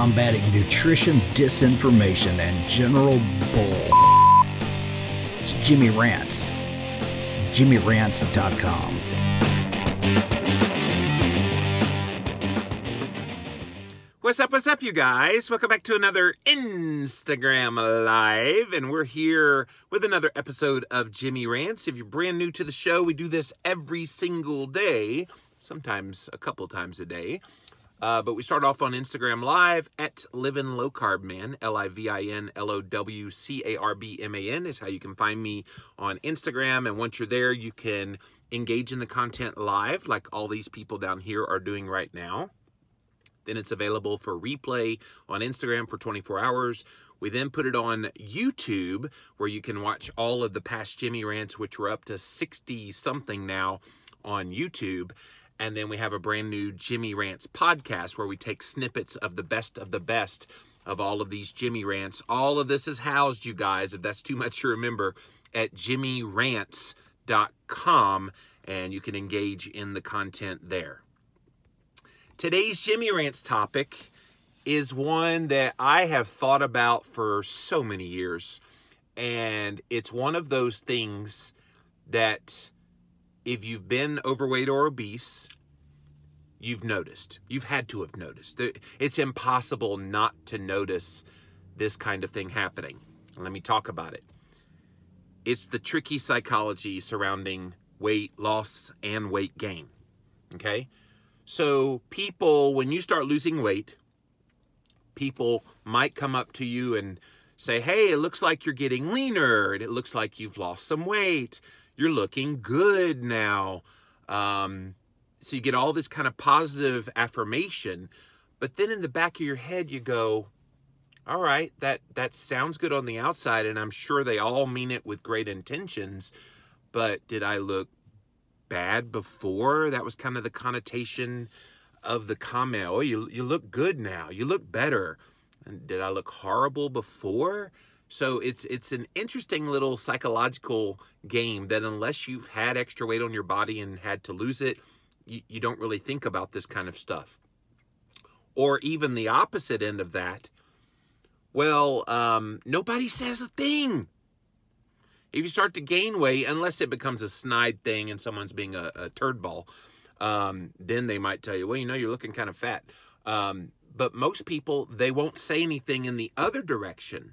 combating nutrition disinformation and general bull. It's Jimmy Rants. JimmyRants.com. What's up, you guys? Welcome back to another Instagram Live, and we're here with another episode of Jimmy Rants. If you're brand new to the show, we do this every single day, sometimes a couple times a day. But we start off on Instagram Live at Livin' Low Carb Man, LIVINLOWCARBMAN is how you can find me on Instagram. And once you're there, you can engage in the content live, like all these people down here are doing right now. Then it's available for replay on Instagram for 24 hours. We then put it on YouTube, where you can watch all of the past Jimmy Rants, which we're up to 60-something now on YouTube. And then we have a brand new Jimmy Rants podcast, where we take snippets of the best of all of these Jimmy Rants. All of this is housed, you guys, if that's too much to remember, at JimmyRants.com, and you can engage in the content there. Today's Jimmy Rants topic is one that I have thought about for so many years. And it's one of those things that if you've been overweight or obese, you've noticed. You've had to have noticed. It's impossible not to notice this kind of thing happening. Let me talk about it. It's the tricky psychology surrounding weight loss and weight gain. Okay? So people, when you start losing weight, people might come up to you and say, hey, it looks like you're getting leaner. It looks like you've lost some weight. You're looking good now. So you get all this kind of positive affirmation. But then in the back of your head, you go, all right, that sounds good on the outside, and I'm sure they all mean it with great intentions. But did I look bad before? That was kind of the connotation of the comment. Oh, you look good now. You look better. And did I look horrible before? So it's an interesting little psychological game that unless you've had extra weight on your body and had to lose it, you don't really think about this kind of stuff. Or even the opposite end of that. Well, nobody says a thing. If you start to gain weight, unless it becomes a snide thing and someone's being a turd ball, then they might tell you, well, you're looking kind of fat. But most people, they won't say anything in the other direction.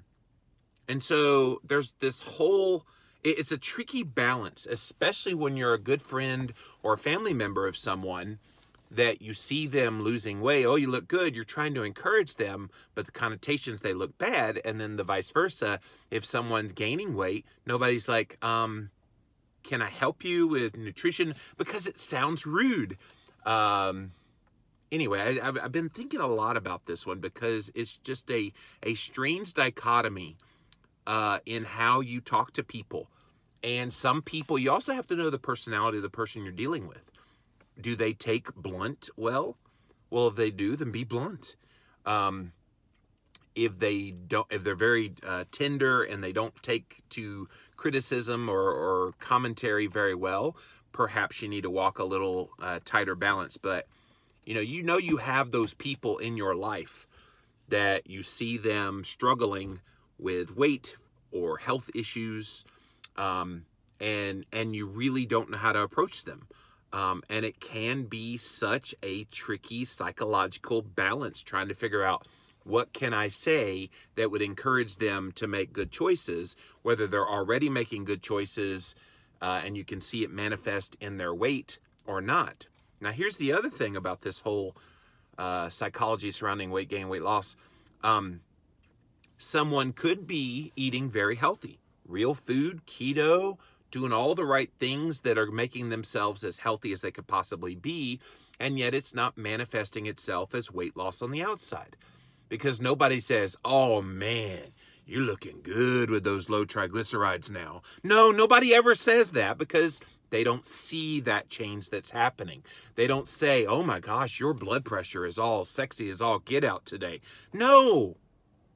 And so there's this whole, it's a tricky balance, especially when you're a good friend or a family member of someone that you see them losing weight. Oh, you look good. You're trying to encourage them, but the connotations, they look bad. And then the vice versa. If someone's gaining weight, nobody's like, can I help you with nutrition? Because it sounds rude. Anyway, I've been thinking a lot about this one because it's just a strange dichotomy in how you talk to people. And some people, you also have to know the personality of the person you're dealing with. Do they take blunt well? Well, if they do, then be blunt. If they don't, if they're very tender and they don't take to criticism or commentary very well, perhaps you need to walk a little tighter balance. But you have those people in your life that you see them struggling with weight or health issues, and you really don't know how to approach them. And it can be such a tricky psychological balance, trying to figure out what can I say that would encourage them to make good choices, whether they're already making good choices and you can see it manifest in their weight or not. Now, here's the other thing about this whole psychology surrounding weight gain, weight loss. Someone could be eating very healthy, real food, keto, doing all the right things that are making themselves as healthy as they could possibly be, and yet it's not manifesting itself as weight loss on the outside. Because nobody says, oh man, you're looking good with those low triglycerides now. No, nobody ever says that because they don't see that change that's happening. They don't say, oh my gosh, your blood pressure is all sexy as all get out today. No,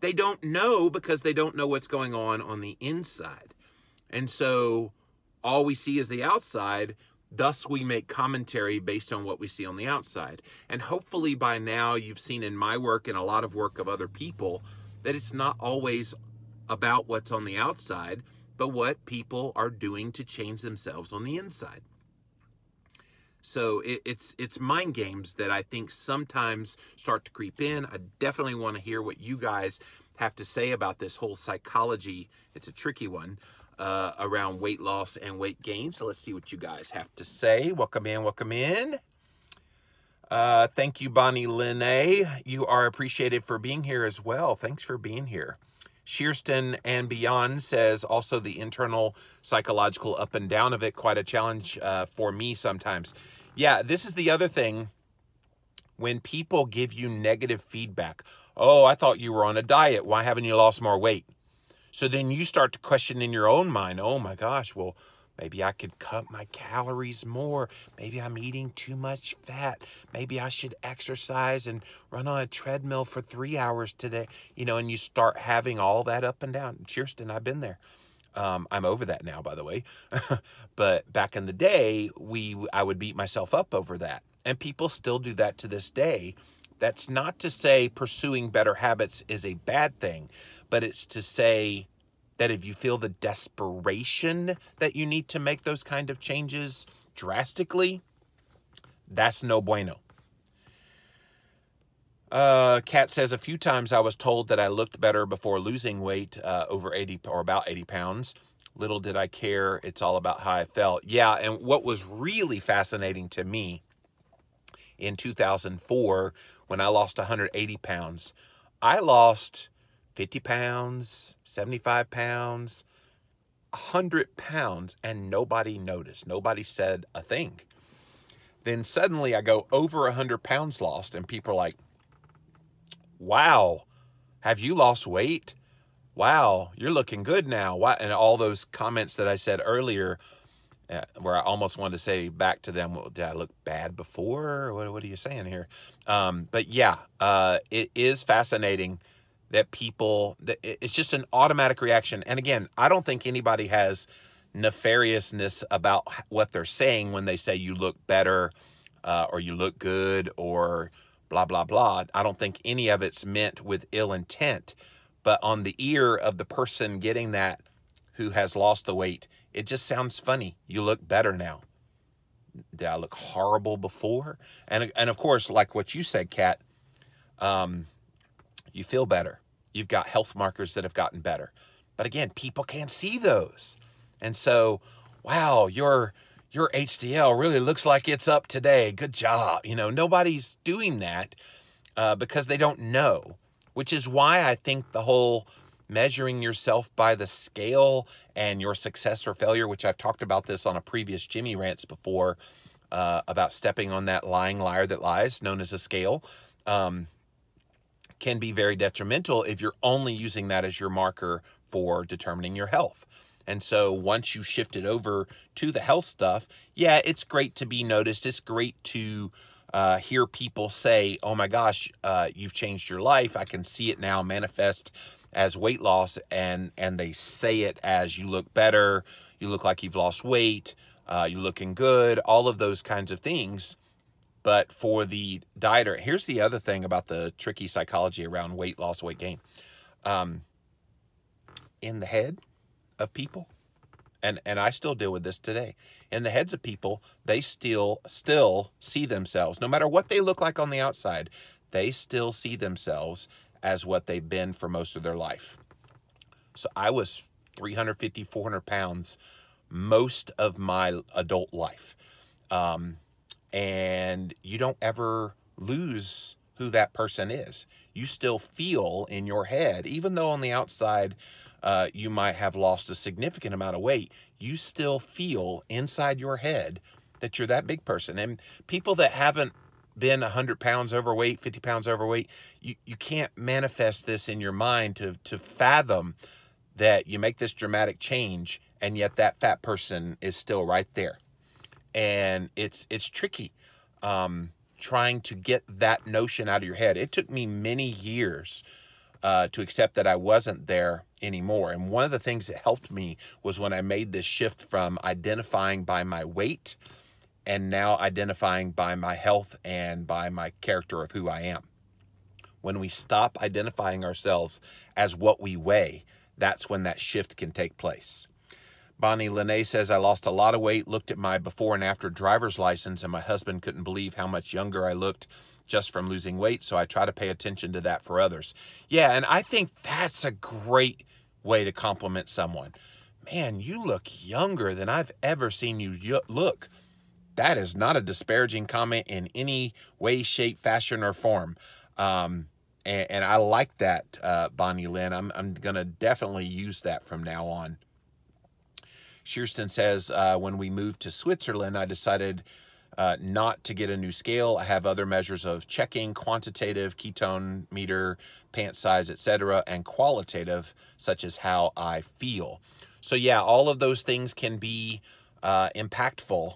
they don't know because they don't know what's going on the inside. And so all we see is the outside, Thus, we make commentary based on what we see on the outside. And hopefully by now you've seen in my work and a lot of work of other people that it's not always about what's on the outside, but what people are doing to change themselves on the inside. So it's mind games that I think sometimes start to creep in. I definitely want to hear what you guys have to say about this whole psychology. It's a tricky one. Around weight loss and weight gain. So let's see what you guys have to say. Welcome in, welcome in. Thank you, Bonnie Linnae. You are appreciated for being here as well. Thanks for being here. Shearston and Beyond says also the internal psychological up and down of it, quite a challenge for me sometimes. Yeah, this is the other thing. When people give you negative feedback, oh, I thought you were on a diet. Why haven't you lost more weight? So then you start to question in your own mind, oh my gosh, well, maybe I could cut my calories more. Maybe I'm eating too much fat. Maybe I should exercise and run on a treadmill for 3 hours today. You know, and you start having all that up and down. Kirsten, I've been there. I'm over that now, by the way. But back in the day, I would beat myself up over that. And people still do that to this day. That's not to say pursuing better habits is a bad thing, but it's to say that if you feel the desperation that you need to make those kind of changes drastically, that's no bueno. Kat says, a few times I was told that I looked better before losing weight, over 80 or about 80 pounds. Little did I care. It's all about how I felt. Yeah, and what was really fascinating to me in 2004, when I lost 180 pounds, I lost 50 pounds, 75 pounds, 100 pounds, and nobody noticed. Nobody said a thing. Then suddenly I go over 100 pounds lost, and people are like, wow, have you lost weight? Wow, you're looking good now. Wow. And all those comments that I said earlier, where I almost wanted to say back to them, well, did I look bad before? What are you saying here? But yeah, it is fascinating that it's just an automatic reaction. And again, I don't think anybody has nefariousness about what they're saying when they say you look better, or you look good, or blah, blah, blah. I don't think any of it's meant with ill intent, but on the ear of the person getting that who has lost the weight, it just sounds funny. You look better now. Did I look horrible before? And of course, like what you said, Kat, you feel better. You've got health markers that have gotten better. But again, people can't see those. And so, wow, your HDL really looks like it's up today. Good job. You know, nobody's doing that because they don't know, which is why I think the whole measuring yourself by the scale and your success or failure, which I've talked about this on a previous Jimmy Rants before, about stepping on that lying liar that lies, known as a scale, can be very detrimental if you're only using that as your marker for determining your health. And so once you shift it over to the health stuff, yeah, it's great to be noticed. It's great to hear people say, oh my gosh, you've changed your life. I can see it now manifest as weight loss, and they say it as you look better, you look like you've lost weight, you're looking good, all of those kinds of things. But for the dieter, here's the other thing about the tricky psychology around weight loss, weight gain. In the head of people, and I still deal with this today, in the heads of people, they still see themselves, no matter what they look like on the outside, they still see themselves as what they've been for most of their life. So I was 350, 400 pounds most of my adult life. And you don't ever lose who that person is. You still feel in your head, even though on the outside you might have lost a significant amount of weight, you still feel inside your head that you're that big person. And people that haven't been 100 pounds overweight, 50 pounds overweight, you can't manifest this in your mind to fathom that you make this dramatic change and yet that fat person is still right there. And it's tricky trying to get that notion out of your head. It took me many years to accept that I wasn't there anymore. And one of the things that helped me was when I made this shift from identifying by my weight and now identifying by my health and by my character of who I am. When we stop identifying ourselves as what we weigh, that's when that shift can take place. Bonnie Lene says, I lost a lot of weight, looked at my before and after driver's license, and my husband couldn't believe how much younger I looked just from losing weight, so I try to pay attention to that for others. Yeah, and I think that's a great way to compliment someone. Man, you look younger than I've ever seen you look. That is not a disparaging comment in any way, shape, fashion, or form. And I like that, Bonnie Lynn. I'm going to definitely use that from now on. Shearston says, when we moved to Switzerland, I decided not to get a new scale. I have other measures of checking, quantitative, ketone meter, pant size, etc., and qualitative, such as how I feel. So yeah, all of those things can be impactful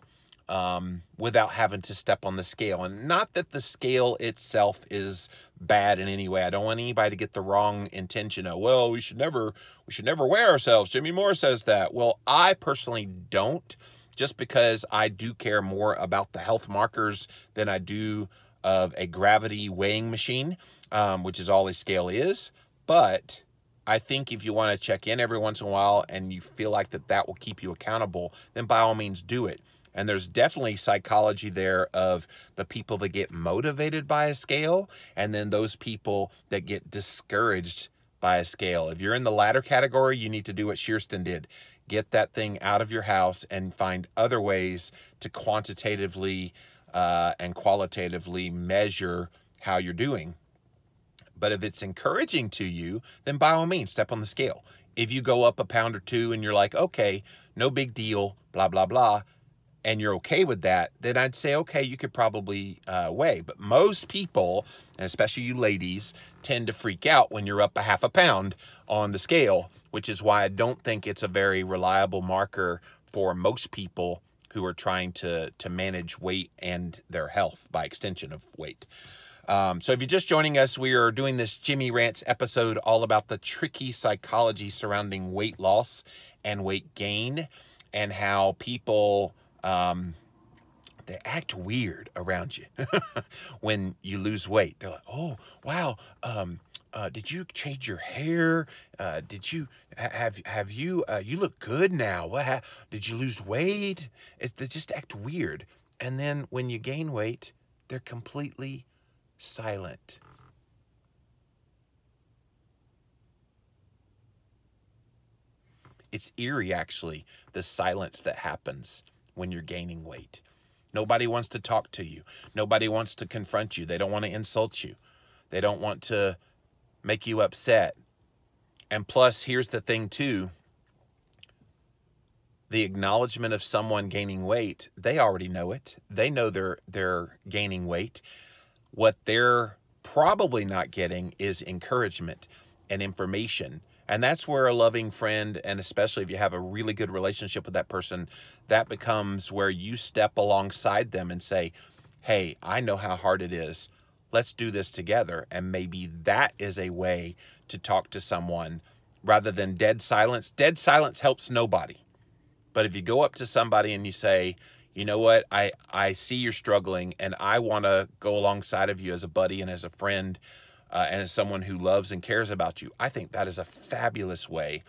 without having to step on the scale. And not that the scale itself is bad in any way. I don't want anybody to get the wrong intention of, well, we should never weigh ourselves. Jimmy Moore says that. Well, I personally don't, just because I do care more about the health markers than I do of a gravity weighing machine, which is all a scale is. But I think if you want to check in every once in a while and you feel like that will keep you accountable, then by all means do it. And there's definitely psychology there of the people that get motivated by a scale and then those people that get discouraged by a scale. If you're in the latter category, you need to do what Shearston did. Get that thing out of your house and find other ways to quantitatively and qualitatively measure how you're doing. But if it's encouraging to you, then by all means, step on the scale. If you go up a pound or two and you're like, okay, no big deal, blah, blah, blah, and you're okay with that, then I'd say, okay, you could probably weigh. But most people, and especially you ladies, tend to freak out when you're up a half a pound on the scale, which is why I don't think it's a very reliable marker for most people who are trying to manage weight and their health by extension of weight. So if you're just joining us, we are doing this Jimmy Rants episode all about the tricky psychology surrounding weight loss and weight gain and how people they act weird around you when you lose weight. They're like, oh, wow, did you change your hair? Did you, have you, you look good now. Did you lose weight? They just act weird. And then when you gain weight, they're completely silent. It's eerie, actually, the silence that happens when you're gaining weight. Nobody wants to talk to you. Nobody wants to confront you. They don't want to insult you. They don't want to make you upset. And plus, here's the thing too. The acknowledgement of someone gaining weight, they already know it. They know they're gaining weight. What they're probably not getting is encouragement and information. And that's where a loving friend, and especially if you have a really good relationship with that person, that becomes where you step alongside them and say, hey, I know how hard it is. Let's do this together. And maybe that is a way to talk to someone rather than dead silence. Dead silence helps nobody. But if you go up to somebody and you say, you know what, I see you're struggling and I want to go alongside of you as a buddy and as a friend, and as someone who loves and cares about you, I think that is a fabulous way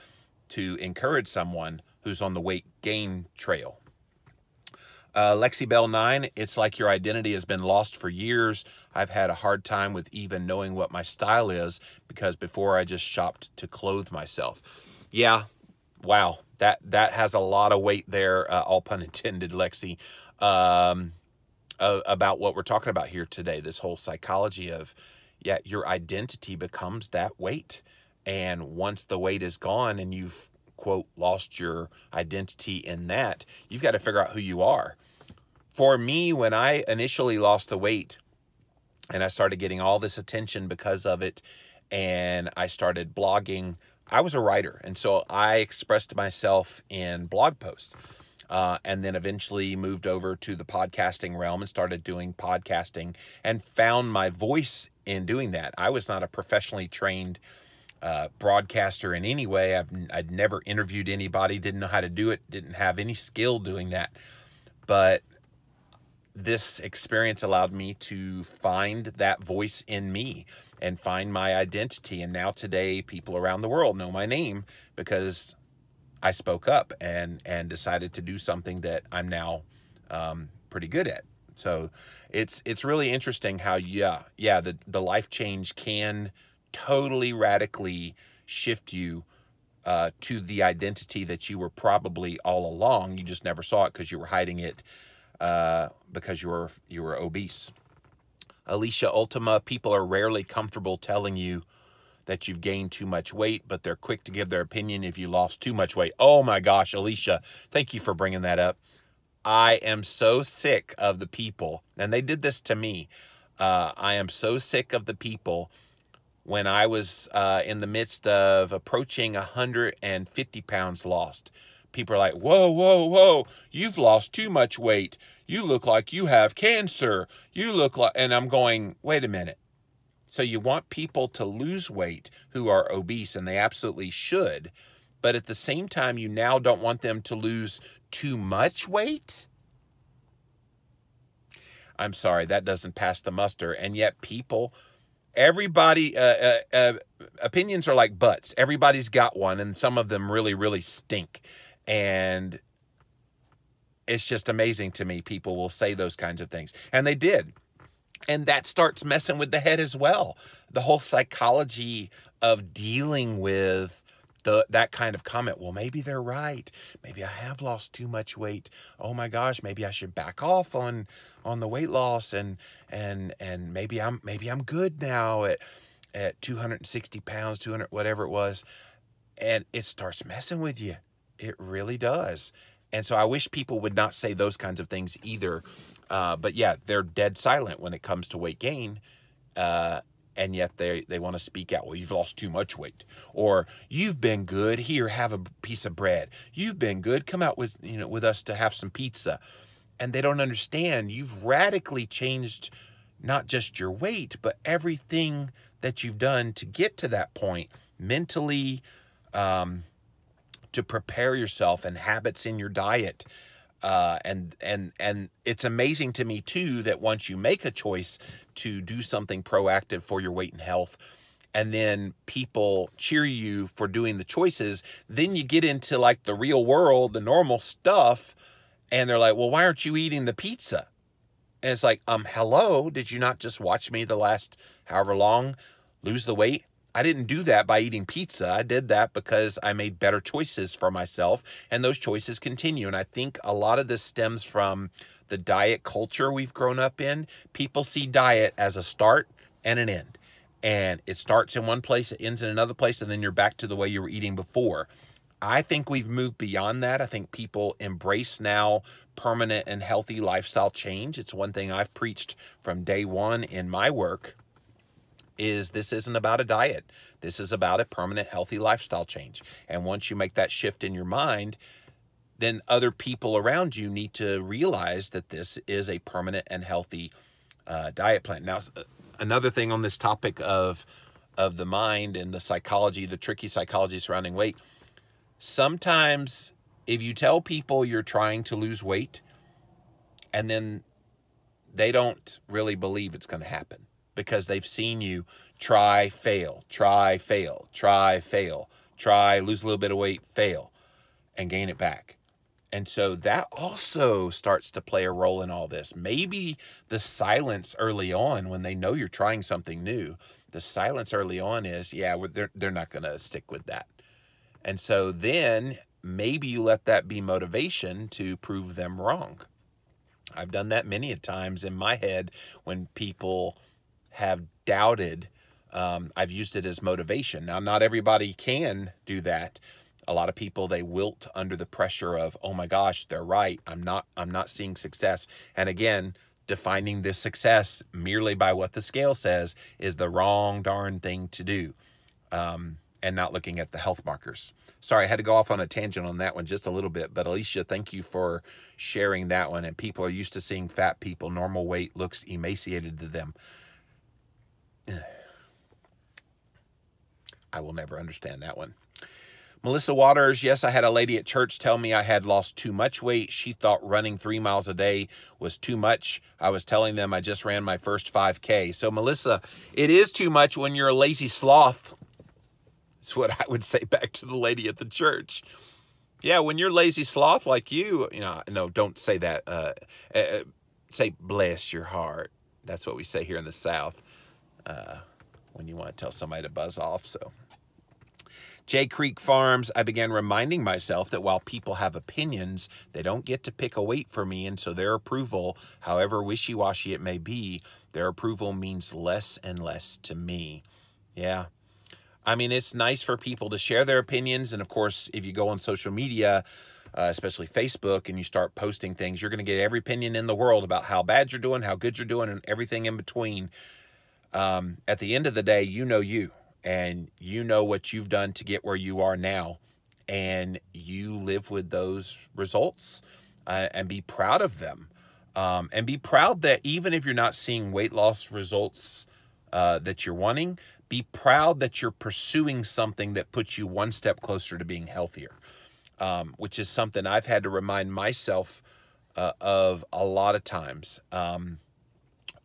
to encourage someone who's on the weight gain trail. Lexi Bell 9, it's like your identity has been lost for years. I've had a hard time with even knowing what my style is because before I just shopped to clothe myself. Yeah, wow, that has a lot of weight there, all pun intended, Lexi, about what we're talking about here today, this whole psychology of, yeah, your identity becomes that weight. And once the weight is gone and you've, quote, lost your identity in that, you've got to figure out who you are. For me, when I initially lost the weight and I started getting all this attention because of it, and I started blogging, I was a writer. And so I expressed myself in blog posts. And then eventually moved over to the podcasting realm and started doing podcasting and found my voice in doing that. I was not a professionally trained broadcaster in any way. I'd never interviewed anybody, didn't know how to do it, didn't have any skill doing that. But this experience allowed me to find that voice in me and find my identity. And now today, people around the world know my name because I spoke up and decided to do something that I'm now pretty good at. So it's really interesting how, the life change can totally radically shift you to the identity that you were probably all along. You just never saw it because you were hiding it because you were obese. Alicia Ultima, people are rarely comfortable telling you that you've gained too much weight, but they're quick to give their opinion if you lost too much weight. Oh my gosh, Alicia, thank you for bringing that up. I am so sick of the people, and they did this to me. I am so sick of the people when I was in the midst of approaching 150 pounds lost. People are like, whoa, whoa, whoa, you've lost too much weight. You look like you have cancer. You look like, and I'm going, wait a minute. So you want people to lose weight who are obese, and they absolutely should. But at the same time, you now don't want them to lose too much weight? I'm sorry, that doesn't pass the muster. And yet people, everybody, opinions are like butts. Everybody's got one, and some of them really, really stink. And it's just amazing to me. People will say those kinds of things. And they did. And that starts messing with the head as well. The whole psychology of dealing with that kind of comment. Well, maybe they're right. Maybe I have lost too much weight. Oh my gosh, maybe I should back off on the weight loss and maybe I'm good now at 260 pounds, 200, whatever it was. And it starts messing with you. It really does. And so I wish people would not say those kinds of things either. But yeah, they're dead silent when it comes to weight gain. And yet they want to speak out. Well, you've lost too much weight, or you've been good. Here, have a piece of bread. You've been good. Come out with us to have some pizza. And they don't understand. You've radically changed not just your weight, but everything that you've done to get to that point mentally, to prepare yourself, and habits in your diet. And it's amazing to me too, that once you make a choice to do something proactive for your weight and health, and then people cheer you for doing the choices, then you get into like the real world, the normal stuff. And they're like, well, why aren't you eating the pizza? And it's like, hello, did you not just watch me the last however long lose the weight? I didn't do that by eating pizza. I did that because I made better choices for myself, and those choices continue. And I think a lot of this stems from the diet culture we've grown up in. People see diet as a start and an end. And it starts in one place, it ends in another place, and then you're back to the way you were eating before. I think we've moved beyond that. I think people embrace now permanent and healthy lifestyle change. It's one thing I've preached from day one in my work. This isn't about a diet. This is about a permanent, healthy lifestyle change. And once you make that shift in your mind, then other people around you need to realize that this is a permanent and healthy diet plan. Now, another thing on this topic of the mind and the psychology, the tricky psychology surrounding weight, sometimes if you tell people you're trying to lose weight and then they don't really believe it's going to happen, because they've seen you try, fail, try, fail, try, fail, try, lose a little bit of weight, fail, and gain it back. And so that also starts to play a role in all this. Maybe the silence early on, when they know you're trying something new, the silence early on is, yeah, they're not going to stick with that. And so then maybe you let that be motivation to prove them wrong. I've done that many a times in my head when people have doubted. I've used it as motivation. Now, not everybody can do that. A lot of people, they wilt under the pressure of, oh my gosh, they're right. I'm not seeing success. And again, defining this success merely by what the scale says is the wrong darn thing to do. And not looking at the health markers. Sorry, I had to go off on a tangent on that one just a little bit, but Alicia, thank you for sharing that one. And people are used to seeing fat people. Normal weight looks emaciated to them. I will never understand that one. Melissa Waters, yes, I had a lady at church tell me I had lost too much weight. She thought running 3 miles a day was too much. I was telling them I just ran my first 5K. So, Melissa, it is too much when you're a lazy sloth. That's what I would say back to the lady at the church. Yeah, when you're lazy sloth like you know, no, don't say that. Say, bless your heart. That's what we say here in the South when you want to tell somebody to buzz off, so... Jay Creek Farms, I began reminding myself that while people have opinions, they don't get to pick a weight for me, and so their approval, however wishy-washy it may be, their approval means less and less to me. Yeah. I mean, it's nice for people to share their opinions, and of course, if you go on social media, especially Facebook, and you start posting things, you're going to get every opinion in the world about how bad you're doing, how good you're doing, and everything in between. At the end of the day, you know you. And you know what you've done to get where you are now, and you live with those results and be proud of them. And be proud that even if you're not seeing weight loss results that you're wanting, be proud that you're pursuing something that puts you one step closer to being healthier, which is something I've had to remind myself of a lot of times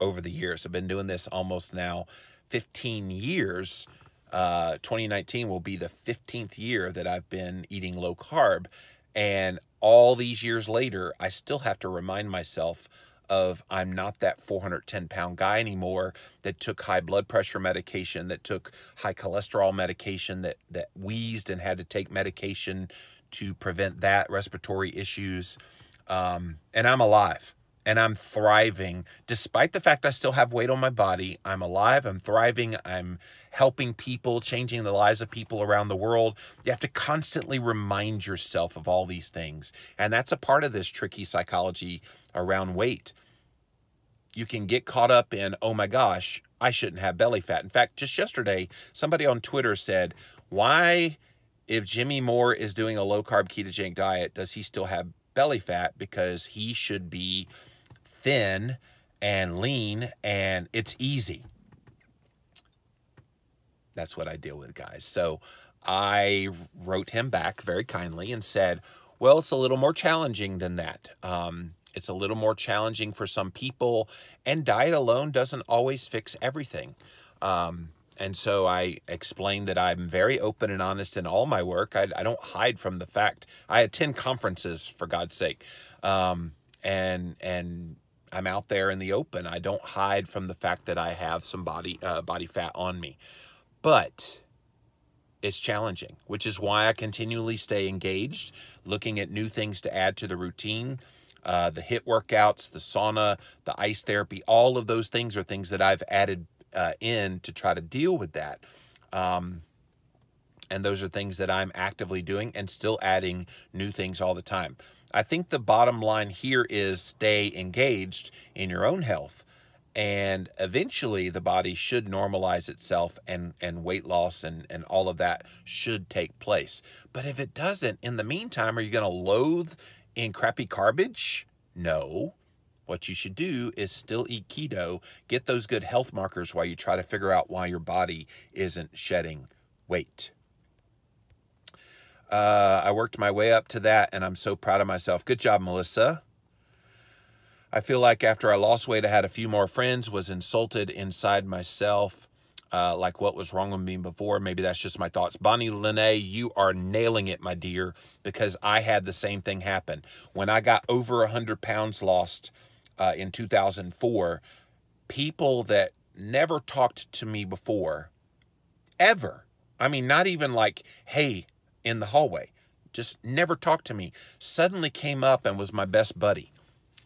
over the years. I've been doing this almost now 15 years. 2019 will be the 15th year that I've been eating low carb. And all these years later, I still have to remind myself of I'm not that 410-pound guy anymore that took high blood pressure medication, that took high cholesterol medication, that wheezed and had to take medication to prevent that, respiratory issues. And I'm alive. And I'm thriving. Despite the fact I still have weight on my body, I'm alive, I'm thriving, I'm helping people, changing the lives of people around the world. You have to constantly remind yourself of all these things. And that's a part of this tricky psychology around weight. You can get caught up in, oh my gosh, I shouldn't have belly fat. In fact, just yesterday, somebody on Twitter said, why, if Jimmy Moore is doing a low-carb ketogenic diet, does he still have belly fat? Because he should be thin and lean, and it's easy. That's what I deal with, guys. So I wrote him back very kindly and said, well, it's a little more challenging than that. It's a little more challenging for some people, and diet alone doesn't always fix everything. And so I explained that I'm very open and honest in all my work. I don't hide from the fact. I attend conferences, for God's sake. And I'm out there in the open. I don't hide from the fact that I have some body fat on me. But it's challenging, which is why I continually stay engaged, looking at new things to add to the routine. The HIIT workouts, the sauna, the ice therapy, all of those things are things that I've added in to try to deal with that. And those are things that I'm actively doing and still adding new things all the time. I think the bottom line here is stay engaged in your own health, and eventually the body should normalize itself, and weight loss and all of that should take place. But if it doesn't, in the meantime, are you going to loathe in crappy garbage? No. What you should do is still eat keto, get those good health markers while you try to figure out why your body isn't shedding weight. I worked my way up to that, and I'm so proud of myself. Good job, Melissa. I feel like after I lost weight, I had a few more friends, was insulted inside myself, like what was wrong with me before. Maybe that's just my thoughts. Bonnie Lene, you are nailing it, my dear, because I had the same thing happen. When I got over 100 pounds lost in 2004, people that never talked to me before, ever, I mean, not even like, hey, in the hallway, just never talked to me, suddenly came up and was my best buddy.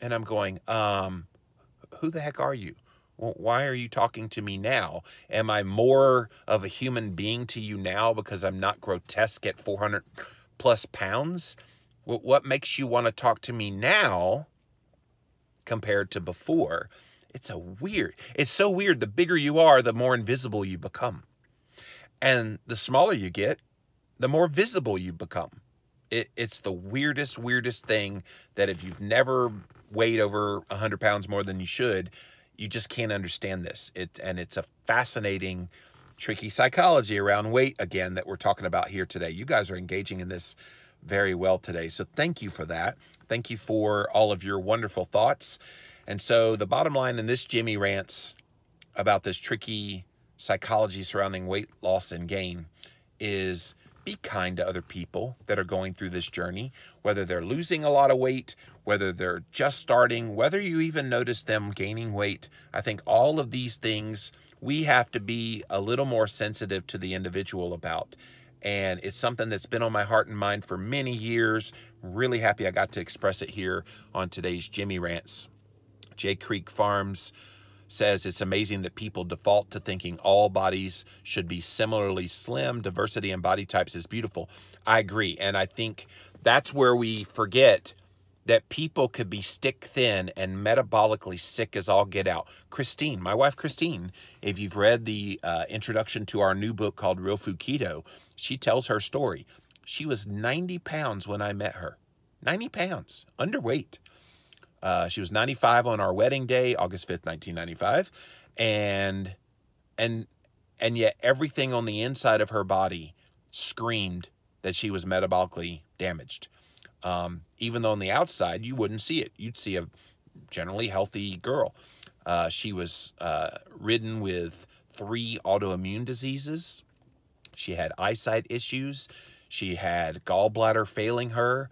And I'm going, who the heck are you? Well, why are you talking to me now? Am I more of a human being to you now because I'm not grotesque at 400 plus pounds? What makes you want to talk to me now compared to before? It's so weird. The bigger you are, the more invisible you become. And the smaller you get, the more visible you become. It's the weirdest thing that if you've never weighed over 100 pounds more than you should, you just can't understand this. And it's a fascinating tricky psychology around weight again that we're talking about here today. You guys are engaging in this very well today. So thank you for that. Thank you for all of your wonderful thoughts. And so the bottom line in this Jimmy Rants about this tricky psychology surrounding weight loss and gain is be kind to other people that are going through this journey, whether they're losing a lot of weight, whether they're just starting, whether you even notice them gaining weight. I think all of these things we have to be a little more sensitive to the individual about. And it's something that's been on my heart and mind for many years. Really happy I got to express it here on today's Jimmy Rants. Jay Creek Farms says it's amazing that people default to thinking all bodies should be similarly slim. Diversity in body types is beautiful. I agree. And I think that's where we forget that people could be stick thin and metabolically sick as all get out. Christine, my wife Christine, if you've read the introduction to our new book called Real Food Keto, she tells her story. She was 90 pounds when I met her. 90 pounds, underweight. She was 95 on our wedding day, August 5th, 1995. And yet everything on the inside of her body screamed that she was metabolically damaged. Even though on the outside, you wouldn't see it. You'd see a generally healthy girl. She was ridden with 3 autoimmune diseases. She had eyesight issues. She had gallbladder failing her.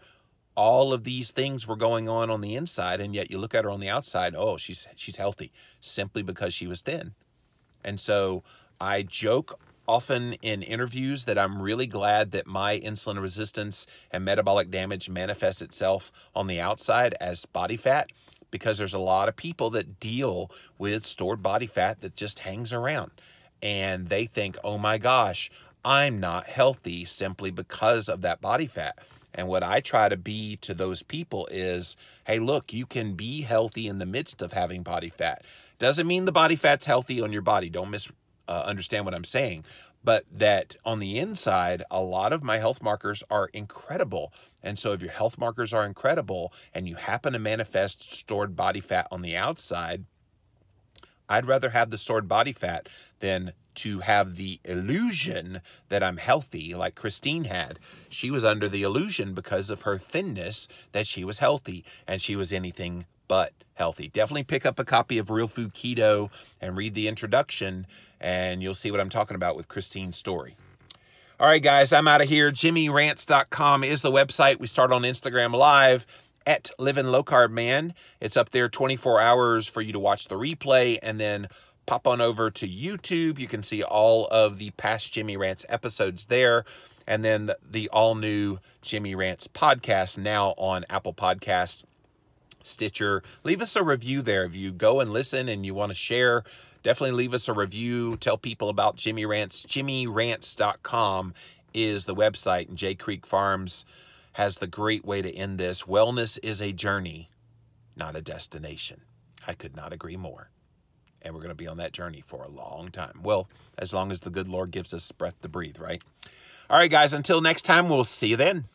All of these things were going on the inside, and yet you look at her on the outside, oh, she's healthy, simply because she was thin. And so I joke often in interviews that I'm really glad that my insulin resistance and metabolic damage manifests itself on the outside as body fat, because there's a lot of people that deal with stored body fat that just hangs around. And they think, oh my gosh, I'm not healthy simply because of that body fat. And what I try to be to those people is, hey, look, you can be healthy in the midst of having body fat. Doesn't mean the body fat's healthy on your body. Don't misunderstand what I'm saying. But that on the inside, a lot of my health markers are incredible. And so if your health markers are incredible and you happen to manifest stored body fat on the outside, I'd rather have the stored body fat than to have the illusion that I'm healthy like Christine had. She was under the illusion because of her thinness that she was healthy, and she was anything but healthy. Definitely pick up a copy of Real Food Keto and read the introduction, and you'll see what I'm talking about with Christine's story. All right, guys, I'm out of here. JimmyRants.com is the website. We start on Instagram Live at Living Low Carb Man. It's up there 24 hours for you to watch the replay, and then pop on over to YouTube. You can see all of the past Jimmy Rants episodes there. And then the all-new Jimmy Rants podcast now on Apple Podcasts, Stitcher. Leave us a review there. If you go and listen and you want to share, definitely leave us a review. Tell people about Jimmy Rants. JimmyRants.com is the website. And Jay Creek Farms has the great way to end this. Wellness is a journey, not a destination. I could not agree more. And we're going to be on that journey for a long time. Well, as long as the good Lord gives us breath to breathe, right? All right, guys, until next time, we'll see you then.